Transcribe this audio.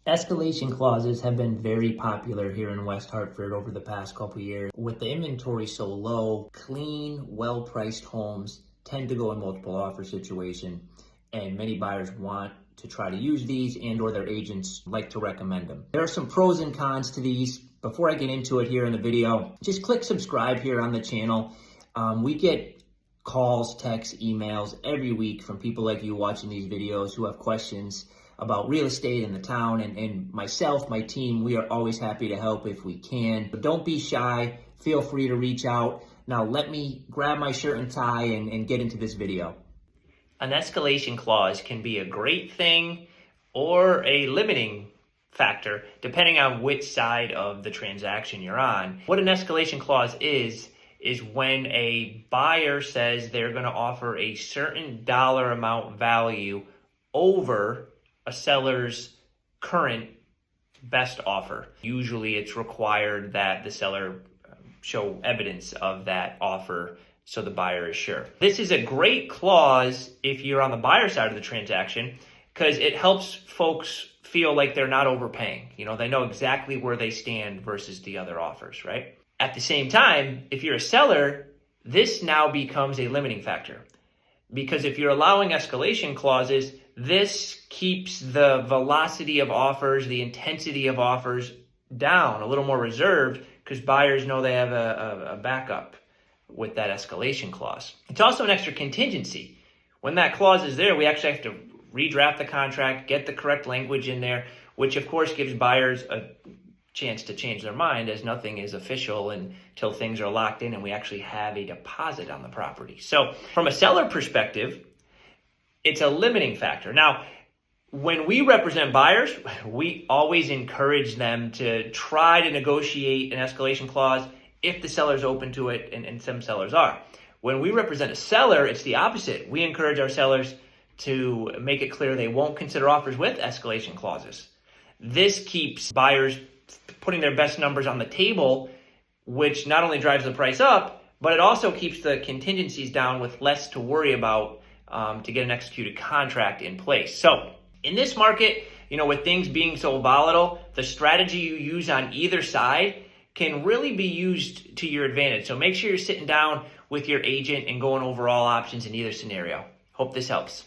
Escalation clauses have been very popular here in West Hartford over the past couple years. With the inventory so low, clean, well-priced homes tend to go in multiple offer situation, and many buyers want to try to use these, and or their agents like to recommend them. There are some pros and cons to these. Before I get into it here in the video, just click subscribe here on the channel. We get calls, texts, emails every week from people like you watching these videos who have questions about real estate in the town, and myself, my team, we are always happy to help if we can. But don't be shy, feel free to reach out. Now let me grab my shirt and tie and get into this video. An escalation clause can be a great thing or a limiting factor, depending on which side of the transaction you're on. What an escalation clause is when a buyer says they're gonna offer a certain dollar amount value over a seller's current best offer. Usually it's required that the seller show evidence of that offer so the buyer is sure. This is a great clause if you're on the buyer side of the transaction, because it helps folks feel like they're not overpaying. You know, they know exactly where they stand versus the other offers, right? At the same time, if you're a seller, this now becomes a limiting factor, because if you're allowing escalation clauses, this keeps the velocity of offers, the intensity of offers down, a little more reserved, because buyers know they have a backup with that escalation clause. It's also an extra contingency. When that clause is there, we actually have to redraft the contract, get the correct language in there, which of course gives buyers a chance to change their mind, as nothing is official until things are locked in and we actually have a deposit on the property. So from a seller perspective, it's a limiting factor. Now, when we represent buyers, we always encourage them to try to negotiate an escalation clause if the seller's open to it, and some sellers are. When we represent a seller, it's the opposite. We encourage our sellers to make it clear they won't consider offers with escalation clauses. This keeps buyers putting their best numbers on the table, which not only drives the price up, but it also keeps the contingencies down with less to worry about to get an executed contract in place. So in this market, you know, with things being so volatile, the strategy you use on either side can really be used to your advantage. So make sure you're sitting down with your agent and going over all options in either scenario. Hope this helps.